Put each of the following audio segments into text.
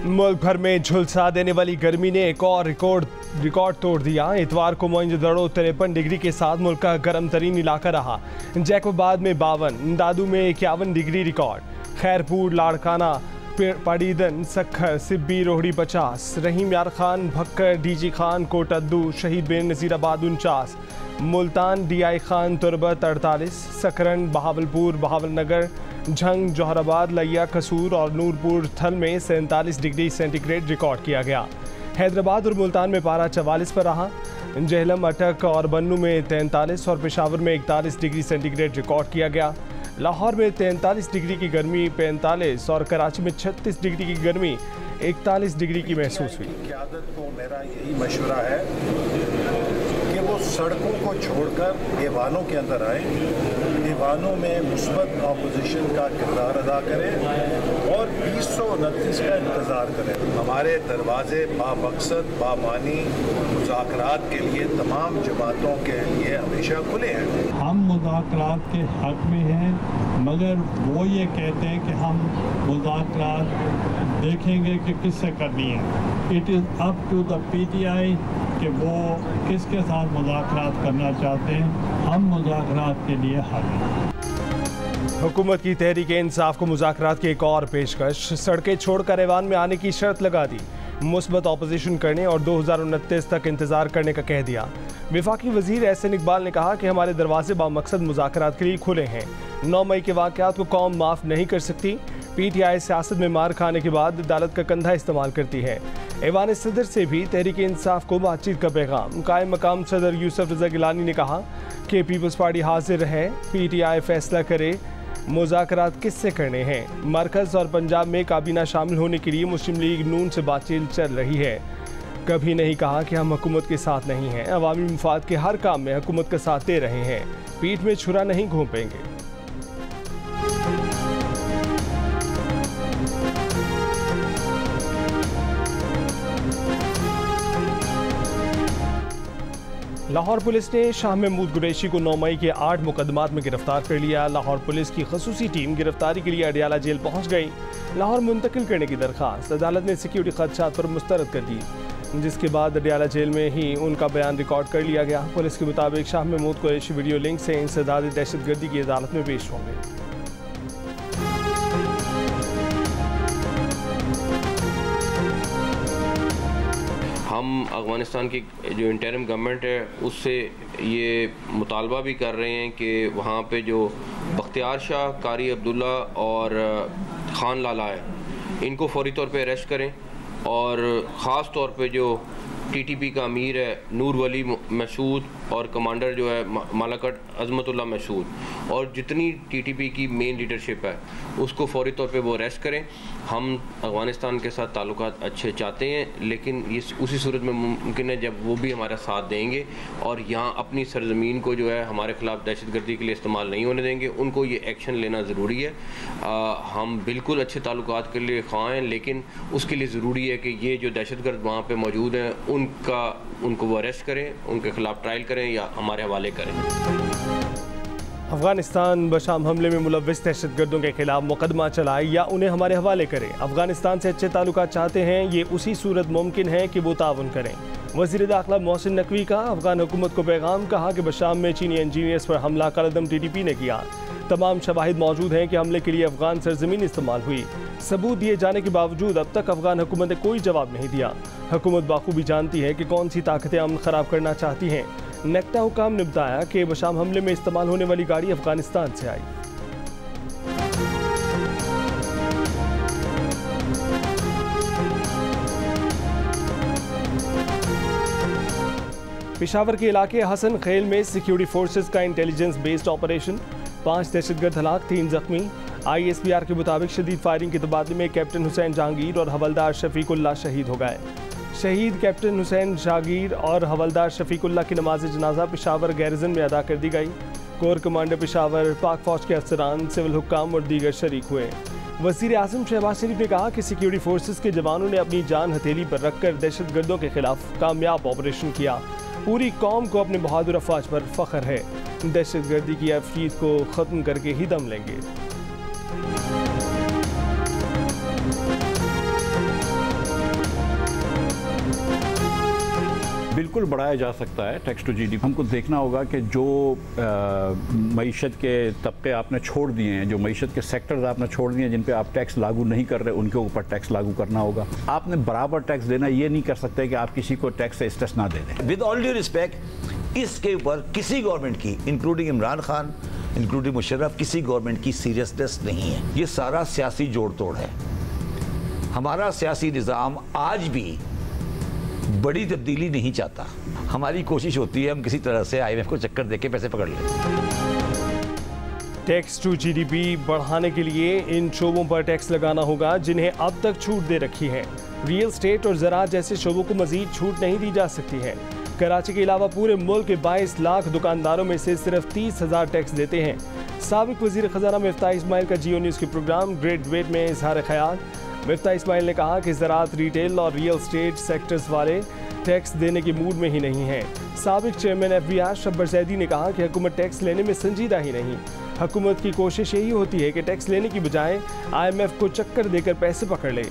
मुल्क भर में झुलसा देने वाली गर्मी ने एक और रिकॉर्ड तोड़ दिया। इतवार को मोइंजोदड़ो 53 डिग्री के साथ मुल्क का गर्म तरीन इलाका रहा। जैकोबाद में 52, दादू में 51 डिग्री रिकॉर्ड। खैरपुर, लाड़काना, पड़ीदन, सखर, सिब्बी, रोहड़ी 50, रहीम यार खान, भक्कर, डीजी खान, कोटद्दू, शहीद बिन नज़ीराबाद 49, मुल्तान, डीआई खान, तुरबत 48, सकरन, बहावलपुर, बहावलनगर, झंग, जौहराबाद, लिया, कसूर और नूरपुर थल में 47 डिग्री सेंटीग्रेड रिकॉर्ड किया गया। हैदराबाद और मुल्तान में पारा 44 पर रहा। जेहलम, अटक और बन्नू में 43 और पेशावर में 41 डिग्री सेंटीग्रेड रिकॉर्ड किया गया। लाहौर में 43 डिग्री की गर्मी 45 और कराची में 36 डिग्री की गर्मी 41 डिग्री की महसूस हुई। क़यादत को मेरा यही मशवरा है कि वो सड़कों को छोड़कर ऐवानों के अंदर आए, ऐवानों में मुस्बत अपोजिशन का किरदार अदा करें और 2029 का इंतज़ार करें। हमारे दरवाजे बामकसद बामानी मुज़ाकरात के लिए तमाम जमातों के लिए हमेशा खुले हैं। हम मुज़ाकरात के हक़ में हैं, मगर वो ये कहते हैं कि हम मुज़ाकरात देखेंगे कि किससे करनी है। It is up to the PTI कि वो किसके साथ मुज़ाकरात करना चाहते हैं। हम मुज़ाकरात के लिए हाज़िर हैं। हुकूमत की तहरीक-ए-इंसाफ को मुज़ाकरात की एक और पेशकश। सड़कें छोड़कर ऐवान में आने की शर्त लगा दी, मुस्बत अपोजिशन करने और 2029 तक इंतजार करने का कह दिया। वफाकी वजीर एहसन इकबाल ने कहा कि हमारे दरवाजे बामकसद मुज़ाकरात के लिए खुले हैं। 9 मई के वाक़यात को कौम माफ़ नहीं कर सकती। PTI सियासत में मार खाने के बाद अदालत का कंधा इस्तेमाल करती है। ऐवान सदर से भी तहरीक इंसाफ को बातचीत का पैगाम। कायम मकाम सदर यूसुफ रज़ा गिलानी ने कहा कि पीपल्स पार्टी हाजिर है, PTI फैसला करे मुज़ाकरात किससे करने हैं। मरकज़ और पंजाब में काबीना शामिल होने के लिए मुस्लिम लीग नून से बातचीत चल रही है। कभी नहीं कहा कि हम हुकूमत के साथ नहीं हैं। अवामी मुफाद के हर काम में हुकूमत का साथ दे रहे हैं। पीठ में छुरा नहीं घोंपेंगे। लाहौर पुलिस ने शाह महमूद कुरैशी को 9 मई के 8 मुकदमात में गिरफ्तार कर लिया। लाहौर पुलिस की खसूसी टीम गिरफ्तारी के लिए अडियाला जेल पहुंच गई। लाहौर मुंतकिल करने की दरख्वास्त अदालत ने सिक्योरिटी खदशात पर मुस्तरद कर दी, जिसके बाद अडियाला जेल में ही उनका बयान रिकॉर्ड कर लिया गया। पुलिस के मुताबिक शाह महमूद कुरैशी वीडियो लिंक से इंसदाद दहशतगर्दी की अदालत में पेश होंगे। हम अफ़गानिस्तान की जो इंटरिम गवर्नमेंट है उससे ये मुतालबा भी कर रहे हैं कि वहाँ पे जो बख्तियार शाह, कारी अब्दुल्ला और खान लाला है, इनको फौरी तौर पे अरेस्ट करें और ख़ास तौर पे जो TTP का अमीर है नूर वली मसूद और कमांडर जो है मालाकट अज़मतुल्लाह मसूद और जितनी TTP की मेन लीडरशिप है उसको फौरी तौर पे वो अरेस्ट करें। हम अफ़गानिस्तान के साथ ताल्लुकात अच्छे चाहते हैं, लेकिन ये उसी सूरत में मुमकिन है जब वो भी हमारा साथ देंगे और यहाँ अपनी सरजमीन को जो है हमारे ख़िलाफ़ दहशतगर्दी के लिए इस्तेमाल नहीं होने देंगे। उनको ये एक्शन लेना ज़रूरी है। हम बिल्कुल अच्छे ताल्लुकात के लिए ख्वाह हैं, लेकिन उसके लिए ज़रूरी है कि ये जो दहशतगर्द वहाँ पर मौजूद हैं उनको वो अरेस्ट करें, उनके खिलाफ ट्रायल करें या हमारे हवाले करें। अफगानिस्तान बशाम हमले में मुलव्विस दहशतगर्दों के खिलाफ मुकदमा चलाए या उन्हें हमारे हवाले करें। अफगानिस्तान से अच्छे ताल्लुकात चाहते हैं, ये उसी सूरत मुमकिन है कि वो ताउन करें। वज़ीर दाखिला मोहसिन नकवी का अफगान हुकूमत को पैगाम। कहा कि बशाम में चीनी इंजीनियर्स पर हमला कलदम TTP ने किया। तमाम शवाहिद मौजूद हैं कि हमले के लिए अफगान सरजमीन इस्तेमाल हुई। सबूत दिए जाने के बावजूद अब तक अफगान हुकूमत ने कोई जवाब नहीं दिया। हुकूमत बाखूबी जानती है कि कौन सी ताकतें अमन ख़राब करना चाहती हैं। नेक्टा हुकाम ने बताया कि बशाम हमले में इस्तेमाल होने वाली गाड़ी अफगानिस्तान से आई। पेशावर के इलाके हसन खेल में सिक्योरिटी फोर्सेस का इंटेलिजेंस बेस्ड ऑपरेशन, 5 दहशतगर्द हलाक, 3 जख्मी। ISPR के मुताबिक शदीद फायरिंग के तबादले में कैप्टन हुसैन जहांगीर और हवलदार शफीकुल्लाह शहीद हो गए। शहीद कैप्टन हुसैन जहांगीर और हवलदार शफीकुल्लाह की नमाज जनाजा पेशावर गैरिजन में अदा कर दी गई। कोर कमांडर पेशावर, पाक फौज के अफसरान, सिविल हुक्काम और दीगर शरीक हुए। वज़ीर आज़म शहबाज शरीफ ने कहा कि सिक्योरिटी फोर्सेस के जवानों ने अपनी जान हथेली पर रखकर दहशतगर्दों के खिलाफ कामयाब ऑपरेशन किया। पूरी कौम को अपने बहादुर अफवाज पर फख्र है। दहशतगर्दी की अफरीद को ख़त्म करके ही दम लेंगे। बिल्कुल बढ़ाया जा सकता है टैक्स टू जीडीपी। हमको देखना होगा कि जो मईशत के तबके आपने छोड़ दिए हैं, जो मईशत के सेक्टर्स आपने छोड़ दिए हैं जिन पे आप टैक्स लागू नहीं कर रहे, उनके ऊपर टैक्स लागू करना होगा। आपने बराबर टैक्स देना, ये नहीं कर सकते कि आप किसी को टैक्स से इस्तेस्ना दे दें। विद ऑल ड्यू रिस्पेक्ट, इसके ऊपर किसी गवर्नमेंट की, इंक्लूडिंग इमरान खान, इंक्लूडिंग मुशर्रफ, किसी गवर्नमेंट की सीरियसनेस नहीं है। ये सारा सियासी जोड़ तोड़ है। हमारा सियासी निज़ाम आज भी बड़ी तब्दीली नहीं चाहता। हमारी कोशिश होती है हम किसी तरह से IMF को चक्कर देके पैसे पकड़ लें। टैक्स टू जीडीपी बढ़ाने के लिए इन शोबों पर टैक्स लगाना होगा जिन्हें अब तक छूट दे रखी है। रियल एस्टेट और ज़राअत जैसे शोबों को मजीद छूट नहीं दी जा सकती है। कराची के अलावा पूरे मुल्क के 22 लाख दुकानदारों में से सिर्फ 30,000 टैक्स देते हैं। साबिक वज़ीर ख़ज़ाना मिफ्ताह इस्माइल का जियो न्यूज़ के प्रोग्राम ग्रेट डिबेट में इजहार ख्याल। मिफ्ताह इस्माइल ने कहा कि ज़राअत, रिटेल और रियल एस्टेट सेक्टर्स वाले टैक्स देने के मूड में ही नहीं हैं। साबिक चेयरमैन FBI शब्बर जैदी ने कहा कि हुकूमत टैक्स लेने में संजीदा ही नहीं। हुकूमत की कोशिश यही होती है कि टैक्स लेने की बजाय IMF को चक्कर देकर पैसे पकड़ ले।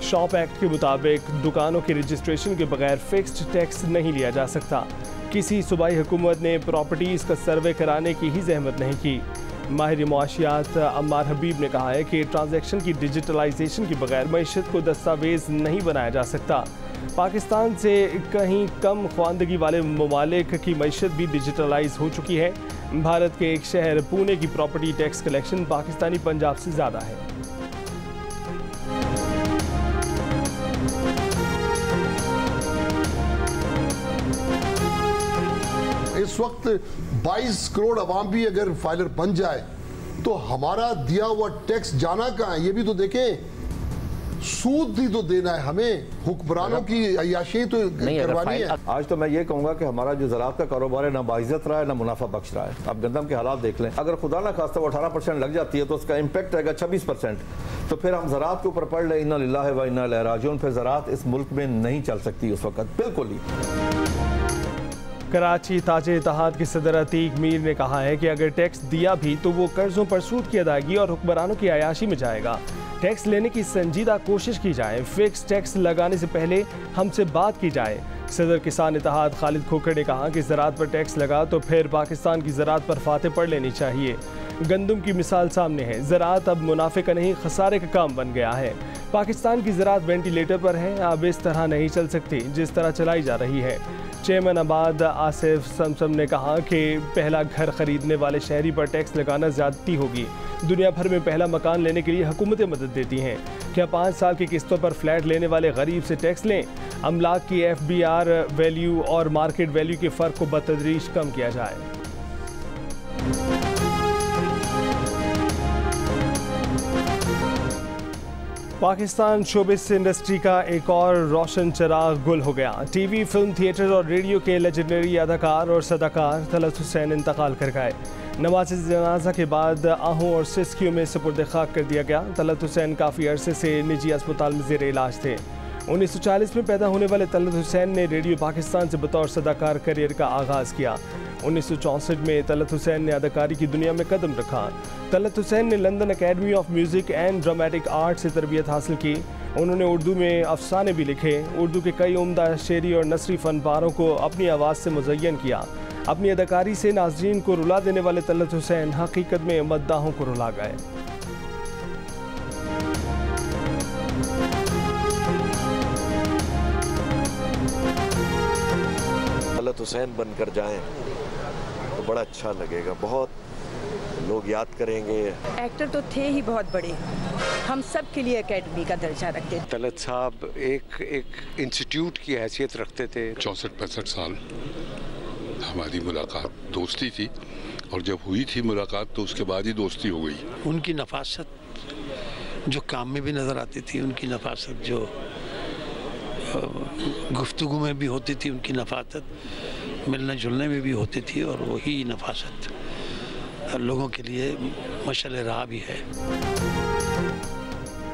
शॉप एक्ट के मुताबिक दुकानों के रजिस्ट्रेशन के बगैर फिक्स्ड टैक्स नहीं लिया जा सकता। किसी सूबाई हुकूमत ने प्रॉपर्टीज़ का सर्वे कराने की ही जहमत नहीं की। माहिर मुआशियात अम्मार हबीब ने कहा है कि ट्रांजैक्शन की डिजिटलाइजेशन के बगैर मईशत को दस्तावेज़ नहीं बनाया जा सकता। पाकिस्तान से कहीं कम ख्वानदगी वाले ममालिक की मईशत भी डिजिटलाइज हो चुकी है। भारत के एक शहर पुणे की property tax collection Pakistani Punjab से ज़्यादा है। इस वक्त 22 करोड़ अवाम भी अगर फाइलर बन जाए तो हमारा दिया हुआ टैक्स जाना कहाँ है? ये भी तो देखें। सूद ही तो देना है हमें, हुक्मरानों की अय्याशी तो करवानी है। आज तो मैं ये कहूँगा कि हमारा जो ज़राअत का कारोबार है ना बाइज्जत रहा है ना मुनाफा बख्श रहा है। आप गंदम के हालात देख लें, अगर खुदा ना खास्ता वो 18% लग जाती है तो उसका इम्पैक्ट रहेगा 26%। तो फिर हम ज़राअत के ऊपर पढ़ लें इन्ना लिल्लाहि व इन्ना इलैहि राजिऊन, फिर ज़राअत इस मुल्क में नहीं चल सकती उस वक्त बिल्कुल ही। कराची ताजे इत्तेहाद के सदर अतीक मीर ने कहा है कि अगर टैक्स दिया भी तो वो कर्जों पर सूद की अदायगी और हुक्मरानों की अयाशी में जाएगा। टैक्स लेने की संजीदा कोशिश की जाए, फिक्स टैक्स लगाने से पहले हमसे बात की जाए। सदर किसान इत्तेहाद खालिद खोखर ने कहा कि ज़राअत पर टैक्स लगा तो फिर पाकिस्तान की ज़राअत पर फाते पढ़ लेनी चाहिए। गंदम की मिसाल सामने है, ज़राअत अब मुनाफे का नहीं खसारे का काम बन गया है। पाकिस्तान की ज़राअत वेंटिलेटर पर है, अब इस तरह नहीं चल सकती जिस तरह चलाई जा रही है। चेयरमैन आबाद आसिफ समसम ने कहा कि पहला घर खरीदने वाले शहरी पर टैक्स लगाना ज़्यादती होगी। दुनिया भर में पहला मकान लेने के लिए हुकूमतें मदद देती हैं। क्या 5 साल की किस्तों पर फ्लैट लेने वाले गरीब से टैक्स लें? अमलाक की FBR वैल्यू और मार्केट वैल्यू के फ़र्क को बतदरीज कम किया जाए। पाकिस्तान शोबिस इंडस्ट्री का एक और रोशन चिराग गुल हो गया। टीवी, फिल्म, थिएटर और रेडियो के लेजेंडरी अदाकार और सदाकार तलत हुसैन इंतकाल कर गए। नमाज जनाजा के बाद आहू और सिस्कियों में सुपुर्द खाक कर दिया गया। तलत हुसैन काफ़ी अरसे से निजी अस्पताल में ज़ेर इलाज थे। 1940 में पैदा होने वाले तलत हुसैन ने रेडियो पाकिस्तान से बतौर सदाकार करियर का आगाज़ किया। 1964 में तलत हुसैन ने अदाकारी की दुनिया में कदम रखा। तलत हुसैन ने London academy of music and dramatic art से तरबियत हासिल की। उन्होंने उर्दू में अफसाने भी लिखे। उर्दू के कई उम्दा शेरी और नसरी फनपारों को अपनी आवाज़ से मुज़य्यन किया। अपनी अदाकारी से नाज़रीन को रुला देने वाले तलत हुसैन हकीकत में मद्दाहों को रुला गए। तलत हुसैन बनकर जाएं तो बड़ा अच्छा लगेगा, बहुत लोग याद करेंगे। एक्टर तो थे ही बहुत बड़े, हम सब के लिए एकेडमी का दर्जा रखते थे। तलत साहब एक इंस्टीट्यूट की हैसियत रखते थे। 64-65 साल हमारी मुलाकात दोस्ती थी, और जब हुई थी मुलाकात तो उसके बाद ही दोस्ती हो गई। उनकी नफासत जो काम में भी नज़र आती थी, उनकी नफासत जो गुफ्तगू में भी होती थी, उनकी नफासत मिलने जुलने में भी होती थी, और वही नफासत लोगों के लिए मशाल राह भी है।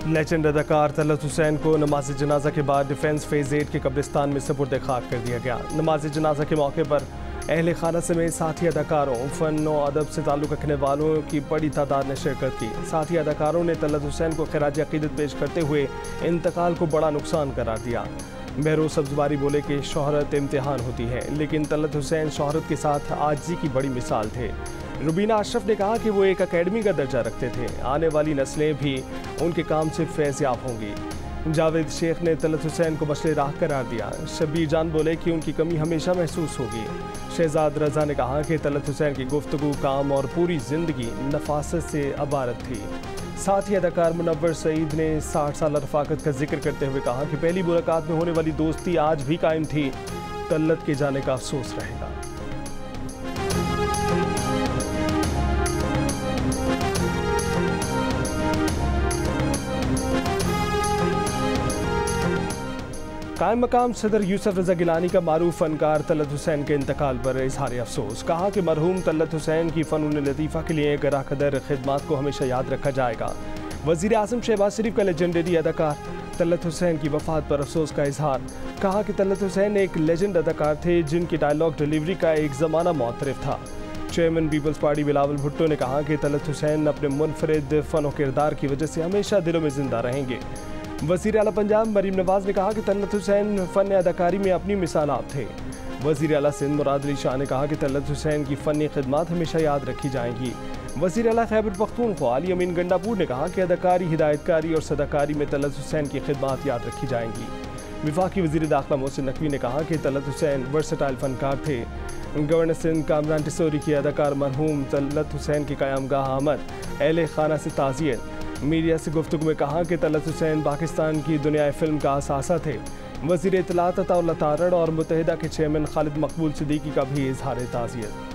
लेजेंड अदाकार तलत हुसैन को नमाज जनाजा के बाद डिफेंस फेज़ 8 के कब्रिस्तान में सुपुर्द खाक कर दिया गया। नमाज जनाजा के मौके पर अहले खाना समेत साथी अदाकारों, फ़न और अदब से ताल्लुक़ रखने वालों की बड़ी तादाद ने शिरकत की। साथी अदाकारों ने तलत हुसैन को खिराज अक़ीदत पेश करते हुए इंतकाल को बड़ा नुकसान करार दिया। बहरोज सब्जवारी बोले कि शोहरत इम्तिहान होती है, लेकिन तलत हुसैन शोहरत के साथ आजिज़ी की बड़ी मिसाल थे। रुबीना अशरफ ने कहा कि वो एक अकेडमी का दर्जा रखते थे, आने वाली नस्लें भी उनके काम से फैज़याब होंगी। जावेद शेख ने तलत हुसैन को मसले राह करार दिया। शब्बीर जान बोले कि उनकी कमी हमेशा महसूस होगी। शहजाद रजा ने कहा कि तलत हुसैन की गुफ्तगू, काम और पूरी ज़िंदगी नफासत से अबारत थी। साथ ही अदाकार मुनव्वर सईद ने 60 साल रफ़ाकत का जिक्र करते हुए कहा कि पहली मुलाकात में होने वाली दोस्ती आज भी कायम थी, तलत के जाने का अफसोस रहेगा। कायम मकाम सदर यूसुफ रजा गिलानी का मारूफ फनकार तलत हुसैन के इंतकाल पर इजहार अफसोस। कहा कि मरहूम तलत हुसैन की फ़नून लतीफ़ा के लिए गराकदर खिदमात को हमेशा याद रखा जाएगा। वज़ीर आज़म शहबाज शरीफ का लेजेंडरी अदाकार तलत हुसैन की वफ़ात पर अफसोस का इजहार। कहा कि तलत हुसैन एक लेजेंड अदाकार थे जिनकी डायलॉग डिलीवरी का एक ज़माना मुतरफ था। चेयरमैन पीपल्स पार्टी बिलावल भुट्टो ने कहा कि तलत हुसैन अपने मुनफरिद फ़न व किरदार की वजह से हमेशा दिलों में ज़िंदा रहेंगे। वज़ीर आला पंजाब मरीम नवाज़ ने कहा कि तलत हुसैन फ़न अदाकारी में अपनी मिसाल आप थे। वज़ीर आला सिंध मुराद अली शाह ने कहा कि तलत हुसैन की फ़नी खिदमत हमेशा याद रखी जाएंगी। वज़ीर आला खैबर पख्तूनख्वा अली अमीन गंडापुर ने कहा कि अदाकारी, हिदायतकारी और सदाकारी में तलत हुसैन की खिदमत याद रखी जाएंगी। वफाकी वज़ीर दाखिला मोहसिन नकवी ने कहा कि तलत हुसैन वर्सटाइल फ़नकार थे। गवर्नर सिंध कामरान टिसोरी के अदाकार मरहूम तलत हुसैन की क़यामगाह आमद, अहले खाना से ताज़ियत। मीडिया से गुफ्तगू में कहा कि तलत हुसैन पाकिस्तान की दुनियाई फ़िल्म का असासा थे। वज़ीर इत्तलात अताउल्लाह तारड़ और मुत्तहिदा के चेयरमैन खालिद मकबूल सिद्दीकी का भी इजहार ताज़ियत।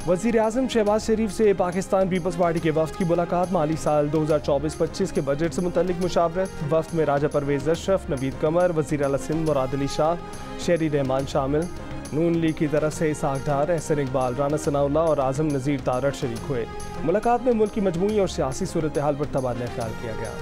वज़ीर आज़म शहबाज शरीफ से पाकिस्तान पीपल्स पार्टी के वफ़द की मुलाकात। माली साल 2024-25 के बजट से मुतल्लिक मुशावरत। वफ़द में राजा परवेज़ अशरफ, नवीद कमर, वज़ीर आला सिंध मुराद अली शाह, शहरी रहमान शामिल। नून लीग की तरफ से इसहाक डार, एहसन इकबाल, राना सनाउल्लाह और आज़म नज़ीर तारड़ शरीक हुए। मुलाकात में मुल्क की मजमूई और सियासी सूरत हाल पर तबादला ख्याल किया गया।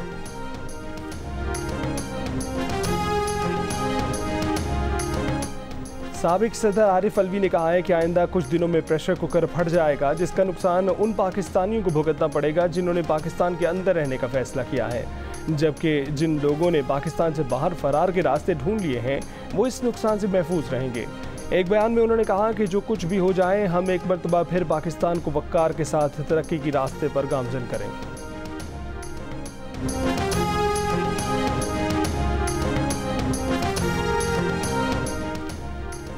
साबिक सदर आरिफ अलवी ने कहा है कि आइंदा कुछ दिनों में प्रेशर कुकर फट जाएगा, जिसका नुकसान उन पाकिस्तानियों को भुगतना पड़ेगा जिन्होंने पाकिस्तान के अंदर रहने का फैसला किया है, जबकि जिन लोगों ने पाकिस्तान से बाहर फरार के रास्ते ढूंढ लिए हैं वो इस नुकसान से महफूज रहेंगे। एक बयान में उन्होंने कहा कि जो कुछ भी हो जाए, हम एक मरतबा फिर पाकिस्तान को वक़्कार के साथ तरक्की की रास्ते पर गामज़न करें।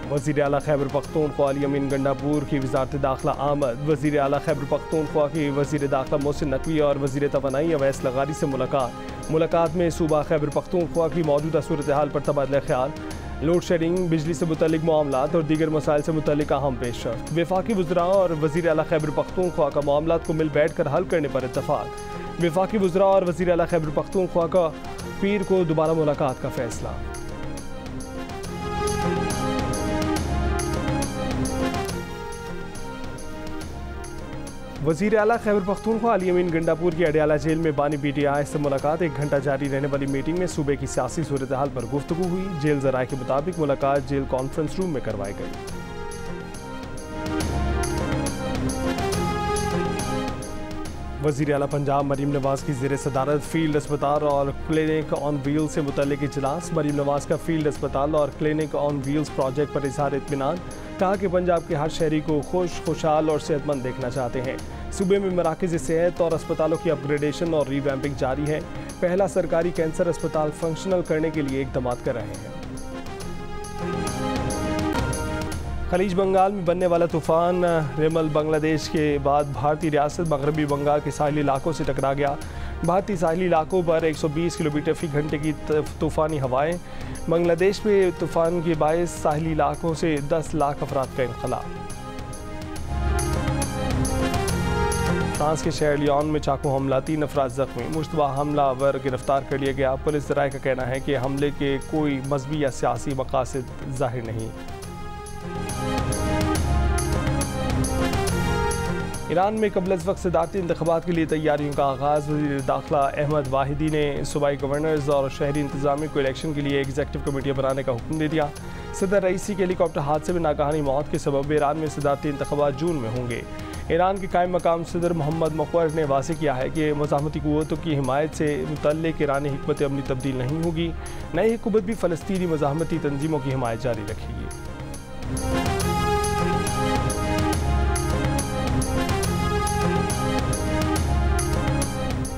वज़ीर आला खैबर पख्तूनख्वा अली अमीन गंडापुर की वज़ारत दाखिला आमद। वज़ीर आला खैबर पख्तूनख्वा की वज़ीर दाखिला मोहसिन नकवी और वज़ीर तवानाई अवैस लगारी से मुलाकात में सूबा खैबर पख्तूनख्वा की मौजूदा सूरत हाल पर तबादला ख्याल। लोड शेडिंग, बिजली से मुतल्लिक मामलात और दीगर मसाइल से मुतल्लिक अहम पेशरफ्त। वफाकी वज़रा और वज़ीर आला खैबर पख्तूनख्वा का मामलात को मिल बैठ कर हल करने पर इत्तफाक। वफाकी वज़रा और वज़ीर आला खैबर पख्तूनख्वा का पीर को दोबारा मुलाकात का फैसला। वज़ीर आला खैबर पख्तूनख्वा अली अमीन गंडापुर की अडयाला जेल में बानी PTI से मुलाकात। 1 घंटा जारी रहने वाली मीटिंग में सूबे की सियासी सूरत हाल पर गुफ्तगू हुई। जेल ज़राए के मुताबिक मुलाकात जेल कॉन्फ्रेंस रूम में करवाई गई। वज़ीर आला पंजाब मरीम नवाज़ की ज़ेर सदारत फील्ड अस्पताल और क्लिनिक ऑन व्हील्स से मुतल्लिक इजलास। मरीम नवाज़ का फील्ड अस्पताल और क्लिनिक ऑन व्हील्स प्रोजेक्ट पर इज़हार इत्मीनान। कहा कि पंजाब के हर शहरी को खुशहाल और सेहतमंद देखना चाहते हैं। सूबे में मराकज़ सेहत और अस्पतालों की अपग्रेडेशन और रीवैम्पिंग जारी है। पहला सरकारी कैंसर अस्पताल फंक्शनल करने के लिए इक़दाम कर रहे हैं। खलीज बंगाल में बनने वाला तूफ़ान रिमल बांग्लादेश के बाद भारतीय रियासत मगरबी बंगाल के साहिली इलाकों से टकरा गया। भारतीय साहिली इलाकों पर 120 किलोमीटर फ़ी घंटे की तूफ़ानी हवाएं। बांग्लादेश में तूफ़ान के बायस साहिली इलाकों से 10 लाख अफराद का इंखला। फ्रांस के शहर लियोन में चाकू हमला, 3 अफराद जख्मी। मुश्तबा हमलावर गिरफ्तार कर लिया गया। पुलिस ज़राए का कहना है कि हमले के कोई मजहबी या सियासी मकासद जाहिर नहीं। ईरान में कबल अज़ वक्त सदारती इंतख़ाबात के लिए तैयारियों का आगाज़। वज़ीर दाखिला अहमद वाहिदी ने सूबाई गवर्नर्स और शहरी इंतज़ामिया को इलेक्शन के लिए एग्जीक्यूटिव कमेटियाँ बनाने का हुक्म दे दिया। सदर रईसी के हेलीकॉप्टर हादसे में नागहानी मौत के सबब ईरान में सदारती इंतख़ाबात जून में होंगे। ईरान के कायम मकाम सदर मोहम्मद मुक़व्वर ने वाज़ेह किया है कि मुज़ाहमती क़ुव्वतों की हिमायत से मुतल्लिक़ ईरानी हिकमत अमली तब्दील नहीं होगी। नई हुकूमत भी फ़लस्तीनी मुज़ाहमती तंजीमों की हिमायत जारी रखेगी।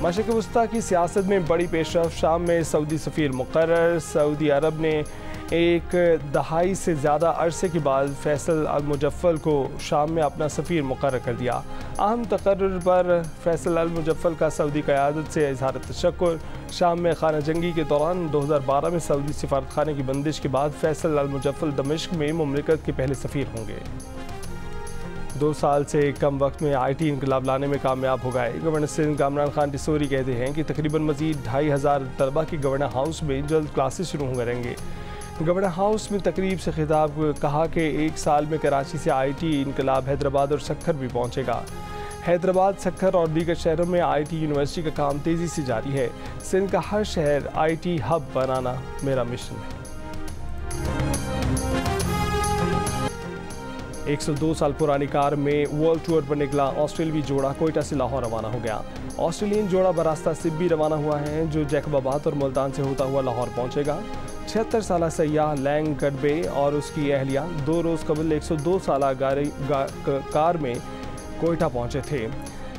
मशरिक़ वस्ता की सियासत में बड़ी पेशरफ। शाम में सऊदी सफ़ीर मुक़र्रर। सऊदी अरब ने एक दहाई से ज़्यादा अरसे के बाद फैसल अल मुजफ्फल को शाम में अपना सफ़ीर मुक़र्रर कर दिया। अहम तकर्रुर पर फैसल अल मुजफ्फल का सऊदी क़यादत से इज़हार तशक्कुर। शाम में खाना जंगी के दौरान 2012 में सऊदी सिफारत खाने की बंदिश के बाद फैसल अल मुजफ्फल दमिश्क में मुमलिकत के पहले सफ़ीर होंगे। 2 साल से कम वक्त में IT इनकलाब लाने में कामयाब हो गए। गवर्नर सिंध कामरान खान डिसोरी कहते हैं कि तकरीबन मज़ीद 2500 तलबा के गवर्नर हाउस में जल्द क्लासेस शुरू हो करेंगे। गवर्नर हाउस में तकरीब से खिताब कहा कि 1 साल में कराची से IT इनकलाब हैदराबाद और सक्खर भी पहुँचेगा। हैदराबाद, सक्खर और दीगर शहरों में IT यूनिवर्सिटी का काम तेज़ी से जारी है। सिंध का हर शहर IT हब बनाना मेरा मिशन है। 102 साल पुरानी कार में वर्ल्ड टूर पर निकला ऑस्ट्रेलियाई जोड़ा कोयटा से लाहौर रवाना हो गया। ऑस्ट्रेलियन जोड़ा बरास्ता सिब्बी रवाना हुआ है, जो जैकबाबाद और मुल्तान से होता हुआ लाहौर पहुंचेगा। 76 साल सयाह लैंग कटबे और उसकी अहलिया 2 रोज़ कबल 102 साल कार में कोयटा पहुंचे थे।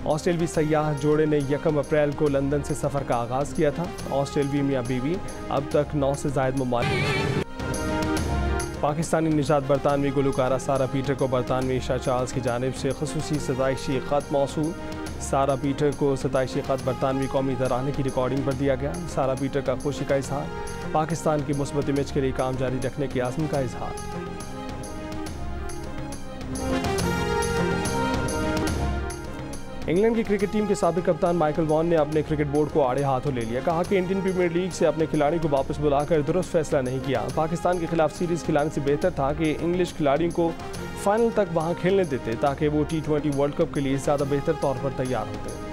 ऑस्ट्रेलियाई सयाह जोड़े ने 1 अप्रैल को लंदन से सफ़र का आगाज़ किया था। ऑस्ट्रेलियाई मियाँ बीवी अब तक 9 से ज़ायद ममालिक। पाकिस्तानी निजात बरतानवी गुलकारा सारा पीटर को बरतानवी शाह चार्ल्स की जानिब से ख़ुसूसी सताइशी ख़त मौसूल। सारा पीटर को सताइशी ख़त बरतानवी कौमी तराने की रिकॉर्डिंग पर दिया गया। सारा पीटर का खुशी का इजहार, पाकिस्तान की मुस्बत इमेज के लिए काम जारी रखने के आज़म का इजहार। इंग्लैंड की क्रिकेट टीम के साबिक कप्तान माइकल वॉन ने अपने क्रिकेट बोर्ड को आड़े हाथों ले लिया। कहा कि इंडियन प्रीमियर लीग से अपने खिलाड़ी को वापस बुलाकर दुरुस्त फैसला नहीं किया। पाकिस्तान के खिलाफ सीरीज़ खिलाने से बेहतर था कि इंग्लिश खिलाड़ियों को फाइनल तक वहां खेलने देते ताकि वो T20 वर्ल्ड कप के लिए ज़्यादा बेहतर तौर पर तैयार होते।